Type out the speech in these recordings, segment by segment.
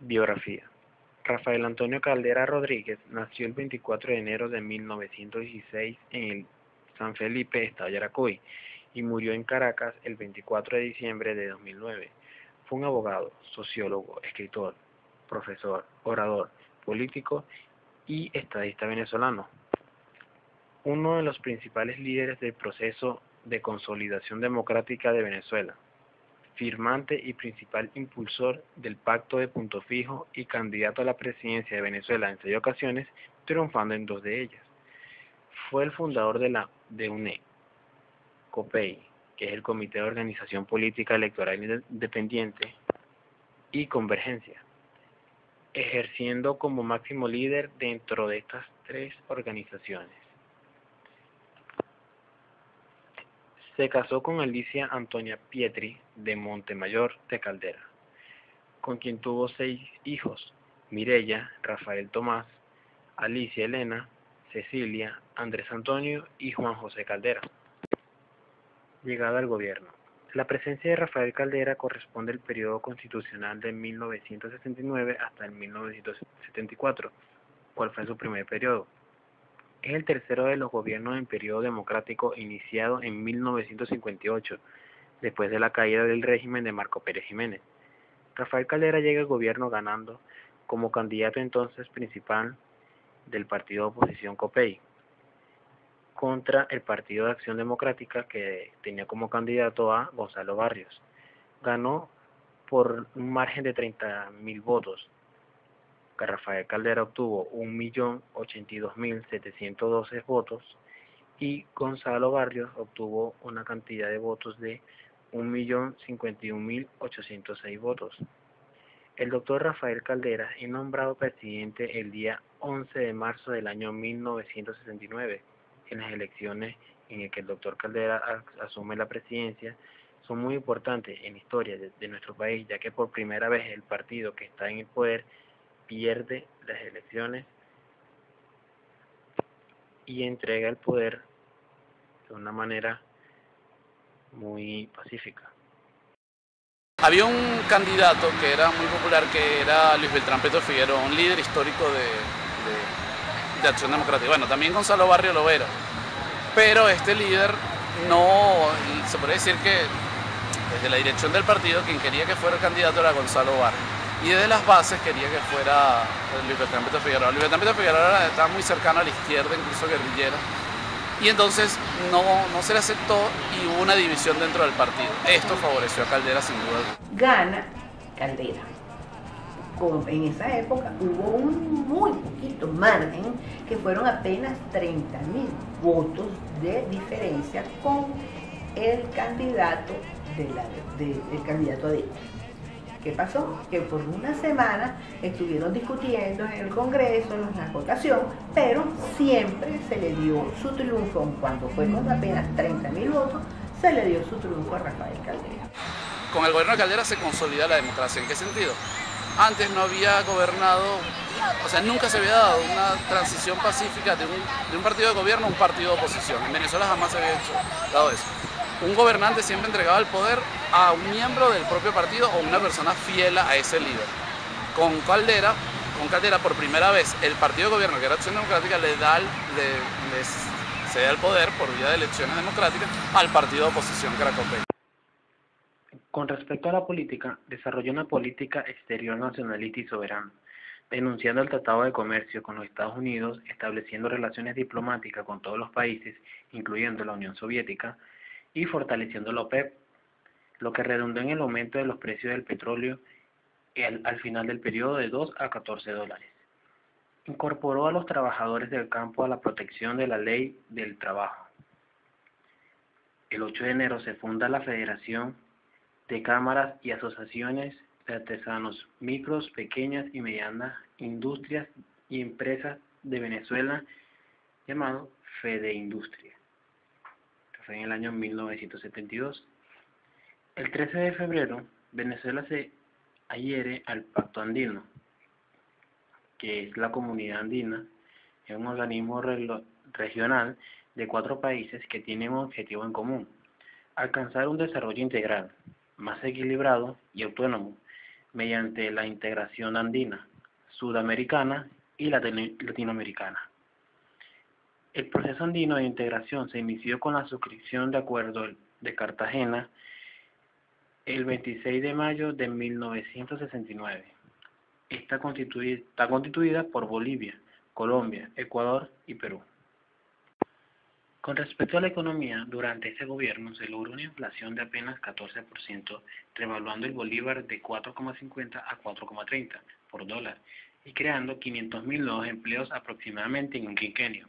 Biografía. Rafael Antonio Caldera Rodríguez nació el 24 de enero de 1916 en el San Felipe, estado Yaracuy, y murió en Caracas el 24 de diciembre de 2009. Fue un abogado, sociólogo, escritor, profesor, orador, político y estadista venezolano. Uno de los principales líderes del proceso de consolidación democrática de Venezuela, firmante y principal impulsor del Pacto de Punto Fijo y candidato a la presidencia de Venezuela en 6 ocasiones, triunfando en 2 de ellas. Fue el fundador de UNE, COPEI, que es el Comité de Organización Política Electoral Independiente, y Convergencia, ejerciendo como máximo líder dentro de estas 3 organizaciones. Se casó con Alicia Antonia Pietri de Montemayor de Caldera, con quien tuvo 6 hijos: Mireya, Rafael Tomás, Alicia Elena, Cecilia, Andrés Antonio y Juan José Caldera. Llegada al gobierno. La presencia de Rafael Caldera corresponde al periodo constitucional de 1969 hasta el 1974, cual fue su primer periodo. Es el tercero de los gobiernos en periodo democrático iniciado en 1958, después de la caída del régimen de Marco Pérez Jiménez. Rafael Caldera llega al gobierno ganando como candidato entonces principal del partido de oposición COPEI, contra el Partido de Acción Democrática, que tenía como candidato a Gonzalo Barrios. Ganó por un margen de 30.000 votos. Rafael Caldera obtuvo 1.082.712 votos y Gonzalo Barrios obtuvo una cantidad de votos de 1.051.806 votos. El doctor Rafael Caldera es nombrado presidente el día 11 de marzo del año 1969. En las elecciones en las que el doctor Caldera asume la presidencia son muy importantes en la historia de nuestro país, ya que por primera vez el partido que está en el poder pierde las elecciones y entrega el poder de una manera muy pacífica. Había un candidato que era muy popular, que era Luis Beltrán Petro Figueroa, un líder histórico de Acción Democrática. Bueno, también Gonzalo Barrios lo era, pero este líder no, se podría decir que desde la dirección del partido quien quería que fuera el candidato era Gonzalo Barrios, y desde las bases quería que fuera Luis Beltrán Petro Figueroa. Luis Beltrán Petro Figueroa estaba muy cercano a la izquierda, incluso guerrillera, y entonces no se le aceptó y hubo una división dentro del partido. Esto favoreció a Caldera sin duda. Gana Caldera. En esa época hubo un muy poquito margen, que fueron apenas 30.000 votos de diferencia con el candidato del candidato de ella. ¿Qué pasó? Que por una semana estuvieron discutiendo en el Congreso, en la votación, pero siempre se le dio su triunfo, cuando fue con apenas 30.000 votos, se le dio su triunfo a Rafael Caldera. Con el gobierno de Caldera se consolida la democracia. ¿En qué sentido? Antes no había gobernado, o sea, nunca se había dado una transición pacífica de un partido de gobierno a un partido de oposición. En Venezuela jamás se había dado eso. Un gobernante siempre entregaba el poder a un miembro del propio partido o una persona fiel a ese líder. Con Caldera por primera vez, el partido de gobierno, que era Acción Democrática, se da el poder por vía de elecciones democráticas al partido de oposición, que era COPEI. Con respecto a la política, desarrolló una política exterior nacionalista y soberana, denunciando el Tratado de Comercio con los Estados Unidos, estableciendo relaciones diplomáticas con todos los países, incluyendo la Unión Soviética, y fortaleciendo la OPEP, lo que redundó en el aumento de los precios del petróleo al final del periodo de 2 a 14 dólares. Incorporó a los trabajadores del campo a la protección de la ley del trabajo. El 8 de enero se funda la Federación de Cámaras y Asociaciones de Artesanos, Micros, Pequeñas y Medianas Industrias y Empresas de Venezuela, llamado FEDEINDUSTRIA, que fue en el año 1972. El 13 de febrero, Venezuela se adhiere al Pacto Andino, que es la Comunidad Andina, es un organismo regional de 4 países que tienen un objetivo en común: alcanzar un desarrollo integral, más equilibrado y autónomo, mediante la integración andina, sudamericana y latinoamericana. El proceso andino de integración se inició con la suscripción de Acuerdo de Cartagena el 26 de mayo de 1969. Está constituida por Bolivia, Colombia, Ecuador y Perú. Con respecto a la economía, durante este gobierno se logró una inflación de apenas 14%, revaluando el bolívar de 4,50 a 4,30 por dólar y creando 500.000 nuevos empleos aproximadamente en un quinquenio.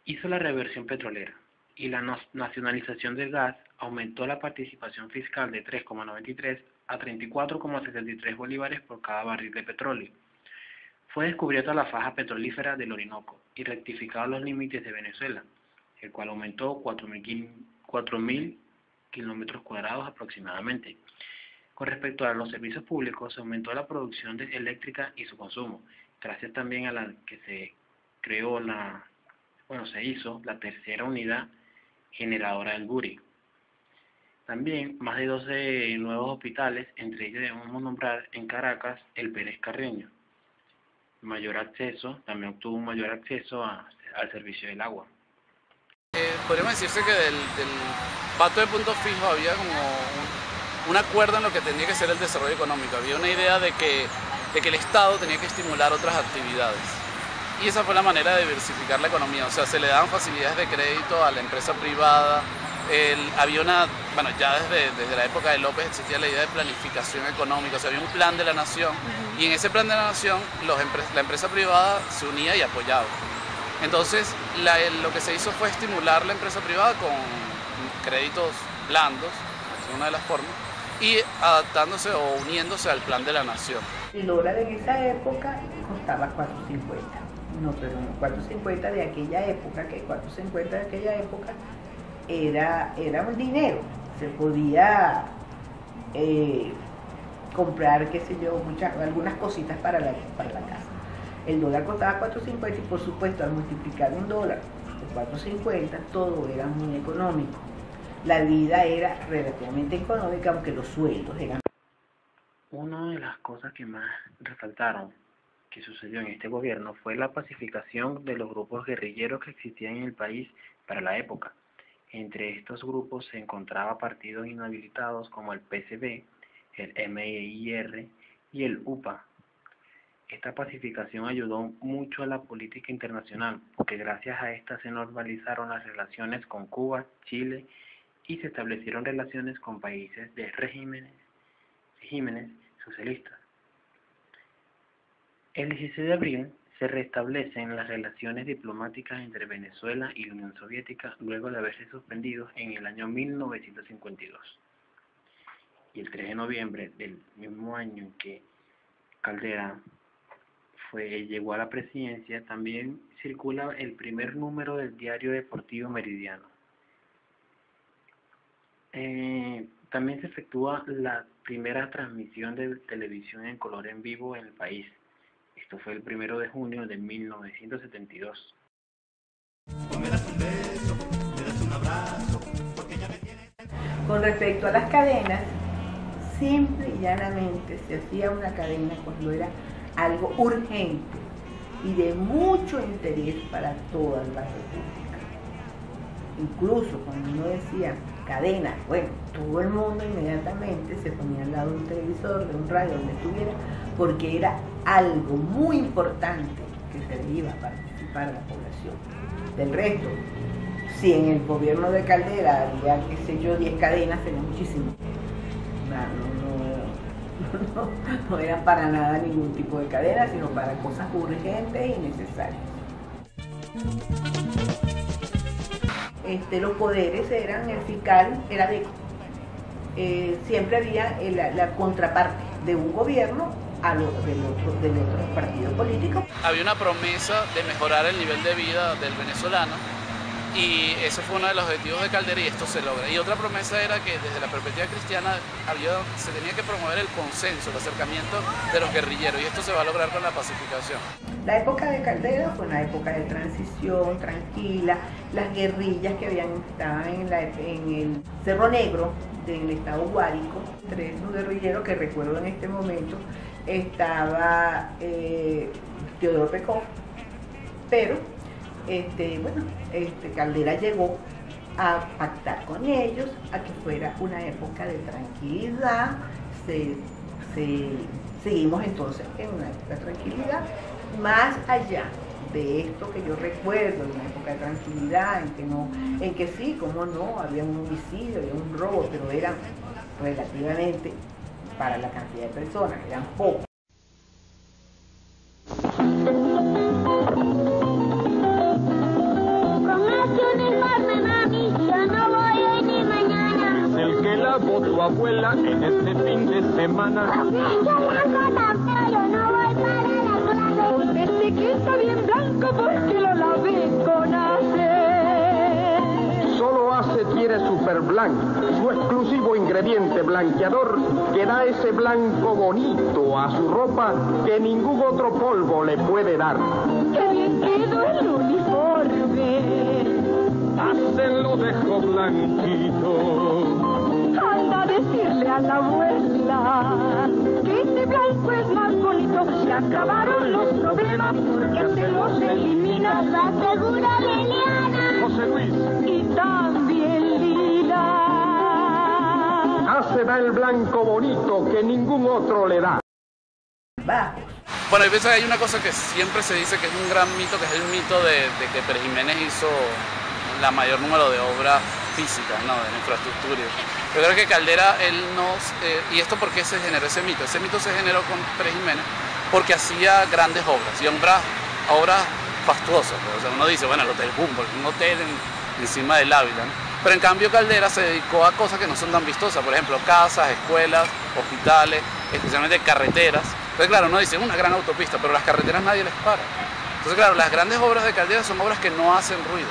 Hizo la reversión petrolera y la nacionalización del gas aumentó la participación fiscal de 3,93 a 34,73 bolívares por cada barril de petróleo. Fue descubierta la faja petrolífera del Orinoco y rectificados los límites de Venezuela, el cual aumentó 4.000 kilómetros cuadrados aproximadamente. Con respecto a los servicios públicos, se aumentó la producción eléctrica y su consumo, gracias también a la que se hizo la tercera unidad generadora del Guri. También más de 12 nuevos hospitales, entre ellos debemos nombrar en Caracas el Pérez Carreño. También obtuvo un mayor acceso al servicio del agua. Podríamos decirse que del pacto de punto fijo había como un acuerdo en lo que tenía que ser el desarrollo económico. Había una idea de que el Estado tenía que estimular otras actividades. Y esa fue la manera de diversificar la economía. O sea, se le daban facilidades de crédito a la empresa privada. Ya desde la época de López existía la idea de planificación económica. O sea, había un plan de la nación. Y en ese plan de la nación, la empresa privada se unía y apoyaba. Entonces, lo que se hizo fue estimular la empresa privada con créditos blandos, es una de las formas, y adaptándose o uniéndose al plan de la nación. El dólar en esa época costaba 4.50. No, pero 4.50 de aquella época, era un dinero. Se podía comprar, algunas cositas para la casa. El dólar costaba 4.50 y por supuesto al multiplicar un dólar por 4.50 todo era muy económico. La vida era relativamente económica, aunque los sueldos eran... Una de las cosas que más resaltaron que sucedió en este gobierno fue la pacificación de los grupos guerrilleros que existían en el país para la época. Entre estos grupos se encontraban partidos inhabilitados como el PCB, el MIR y el UPA. Esta pacificación ayudó mucho a la política internacional, porque gracias a esta se normalizaron las relaciones con Cuba, Chile y se establecieron relaciones con países de regímenes socialistas. El 16 de abril se restablecen las relaciones diplomáticas entre Venezuela y la Unión Soviética luego de haberse suspendido en el año 1952. Y el 3 de noviembre del mismo año en que Caldera llegó a la presidencia, también circula el primer número del diario deportivo Meridiano. También se efectúa la primera transmisión de televisión en color en vivo en el país. Esto fue el 1 de junio de 1972. Con respecto a las cadenas, simple y llanamente se hacía una cadena cuando era algo urgente y de mucho interés para toda la República. Incluso cuando uno decía cadena, bueno, todo el mundo inmediatamente se ponía al lado de un televisor, de un radio, donde estuviera, porque era algo muy importante que se le iba a participar a la población. Del resto, si en el gobierno de Caldera había, 10 cadenas, era muchísimo. No eran para nada ningún tipo de cadena, sino para cosas urgentes y necesarias. Los poderes eran, el fiscal era DECO. Siempre había la contraparte de un gobierno del otro partido político. Había una promesa de mejorar el nivel de vida del venezolano y ese fue uno de los objetivos de Caldera y esto se logra. Y otra promesa era que desde la perspectiva cristiana se tenía que promover el consenso, el acercamiento de los guerrilleros y esto se va a lograr con la pacificación. La época de Caldera fue una época de transición tranquila. Las guerrillas que estaban en el Cerro Negro en el estado Guárico, entre esos guerrilleros que recuerdo en este momento estaba Teodoro Pecó, pero Caldera llegó a pactar con ellos a que fuera una época de tranquilidad. Seguimos entonces en una época de tranquilidad, más allá de esto que yo recuerdo, de una época de tranquilidad en que sí, como no, había un homicidio, había un robo, pero eran relativamente, para la cantidad de personas, eran pocos. Tu abuela en este fin de semana. Yo no voy para la clase. Este que está bien blanco porque lo lavé con aceite. Solo Ace quiere Super Blanc, su exclusivo ingrediente blanqueador que da ese blanco bonito a su ropa que ningún otro polvo le puede dar. ¡Qué bien quedó el uniforme! Ace lo dejó blanquito. Anda a decirle a la abuela que este blanco es más bonito. Se acabaron los problemas porque se los elimina. La segura Liliana. José Luis. Y también Lila. Ace da el blanco bonito que ningún otro le da. Bajos. Bueno, yo pienso que hay una cosa que siempre se dice que es un gran mito, que es el mito de que Pérez Jiménez hizo la mayor número de obras físicas, ¿no?, de la infraestructura. Yo creo que Caldera, ¿y esto por qué se generó ese mito? Ese mito se generó con Pérez Jiménez porque hacía grandes obras, y obras fastuosas. O sea, uno dice, bueno, el Hotel Humboldt, un hotel encima del Ávila, ¿no? Pero en cambio Caldera se dedicó a cosas que no son tan vistosas, por ejemplo, casas, escuelas, hospitales, especialmente carreteras. Entonces, claro, uno dice, una gran autopista, pero las carreteras nadie les para. Entonces, claro, las grandes obras de Caldera son obras que no hacen ruido.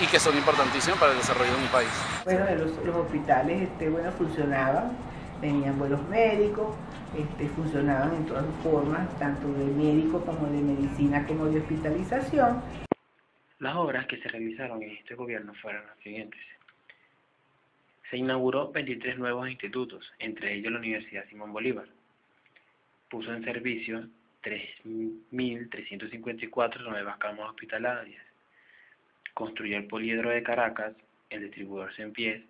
Y que son importantísimos para el desarrollo de un país. Bueno, los hospitales funcionaban, venían buenos médicos, funcionaban en todas sus formas, tanto de médico como de medicina como de hospitalización. Las obras que se realizaron en este gobierno fueron las siguientes. Se inauguró 23 nuevos institutos, entre ellos la Universidad Simón Bolívar. Puso en servicio 3.354 nuevas camas hospitalarias. Construyó el Poliedro de Caracas, el distribuidor Cien Pies,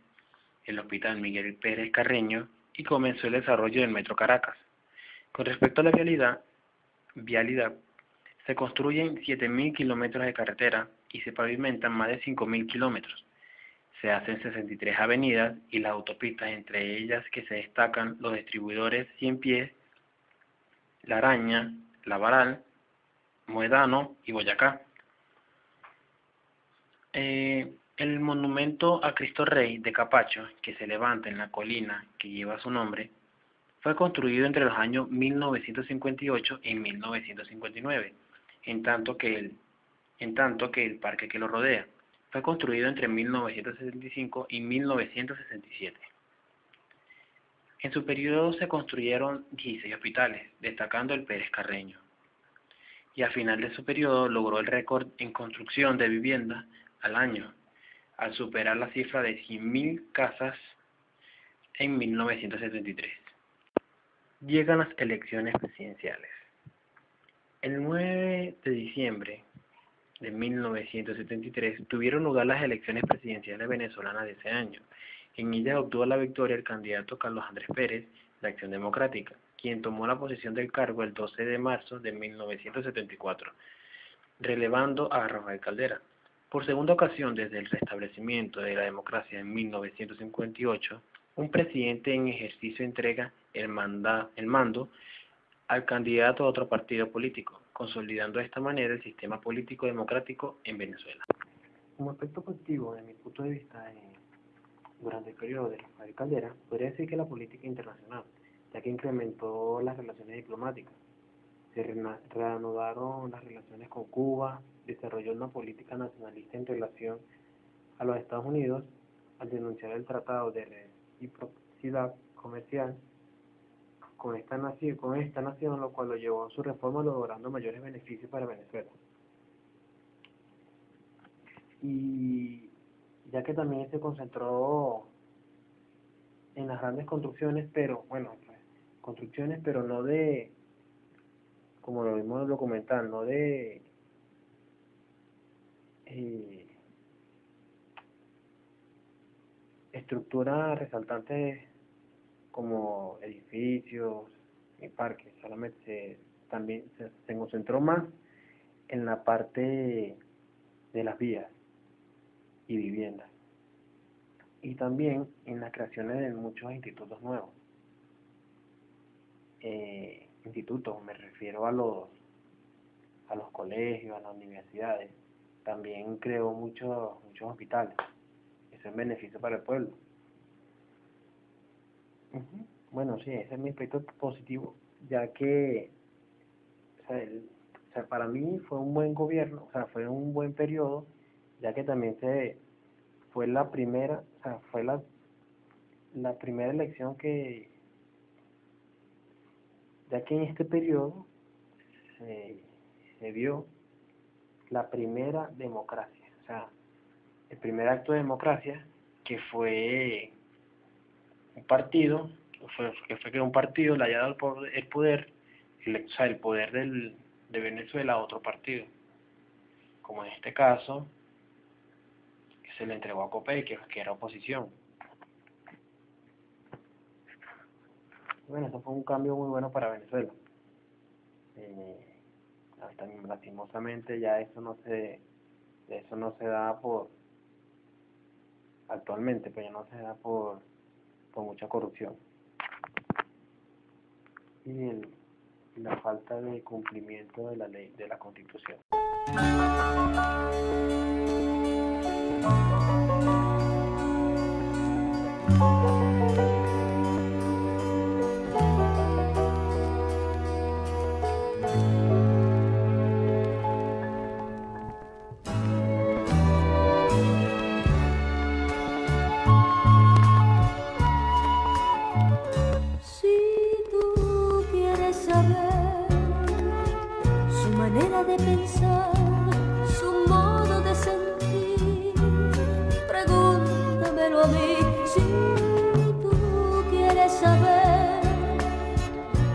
el Hospital Miguel Pérez Carreño y comenzó el desarrollo del Metro Caracas. Con respecto a la vialidad, se construyen 7.000 kilómetros de carretera y se pavimentan más de 5.000 kilómetros. Se hacen 63 avenidas y las autopistas, entre ellas que se destacan los distribuidores Cien Pies, La Araña, La Varal, Moedano y Boyacá. El monumento a Cristo Rey de Capacho, que se levanta en la colina que lleva su nombre, fue construido entre los años 1958 y 1959, en tanto que el parque que lo rodea fue construido entre 1965 y 1967. En su periodo se construyeron 16 hospitales, destacando el Pérez Carreño, y al final de su periodo logró el récord en construcción de viviendas al año, al superar la cifra de 100.000 casas en 1973. Llegan las elecciones presidenciales. El 9 de diciembre de 1973 tuvieron lugar las elecciones presidenciales venezolanas de ese año. En ellas obtuvo la victoria el candidato Carlos Andrés Pérez de Acción Democrática, quien tomó la posesión del cargo el 12 de marzo de 1974, relevando a Rafael Caldera. Por segunda ocasión desde el restablecimiento de la democracia en 1958, un presidente en ejercicio entrega el mando al candidato a otro partido político, consolidando de esta manera el sistema político democrático en Venezuela. Como aspecto positivo, desde mi punto de vista, durante el periodo de Rafael Caldera, podría decir que la política internacional, ya que incrementó las relaciones diplomáticas. Se reanudaron las relaciones con Cuba, desarrolló una política nacionalista en relación a los Estados Unidos al denunciar el tratado de reciprocidad comercial con esta nación, lo cual lo llevó a su reforma logrando mayores beneficios para Venezuela. Y ya que también se concentró en las grandes construcciones, pero bueno, pues, construcciones, pero no de, como lo vimos en el documental, no de estructuras resaltantes como edificios y parques, solamente también se concentró más en la parte de las vías y viviendas, y también en las creaciones de muchos institutos nuevos. Institutos, me refiero a los colegios, a las universidades. También creó muchos hospitales. Eso es beneficio para el pueblo. Bueno, sí, ese es mi aspecto positivo, ya que o sea, para mí fue un buen gobierno, o sea, fue un buen periodo, ya que también fue la primera, o sea, fue la primera elección ya que en este periodo se vio la primera democracia, o sea, el primer acto de democracia, que fue un partido, que un partido le haya dado el poder, o sea, el poder de Venezuela a otro partido, como en este caso, que se le entregó a Copey, que era oposición. Bueno, eso fue un cambio muy bueno para Venezuela. Lastimosamente ya eso no se da actualmente, pues ya no se da por mucha corrupción y la falta de cumplimiento de la ley, de la Constitución. De pensar, su modo de sentir, pregúntamelo a mí. Si tú quieres saber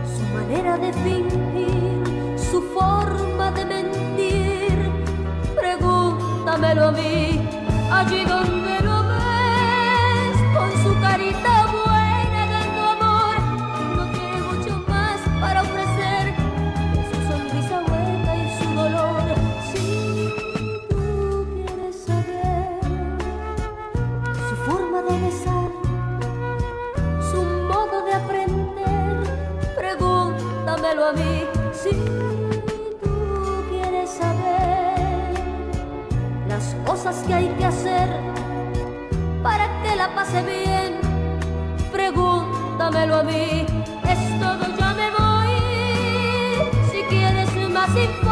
su manera de fingir, su forma de mentir, pregúntamelo a mí. Allí donde lo ves, con su carita buena dando amor, no tiene mucho más para ofrecer que su sonrisa buena y su dolor. Si tú quieres saber su forma de besar, su modo de aprender, pregúntamelo a mí. Si tú quieres saber las cosas que hay que hacer para que la pase bien, pregúntamelo a mí. Es todo, ya me voy. Si quieres más información,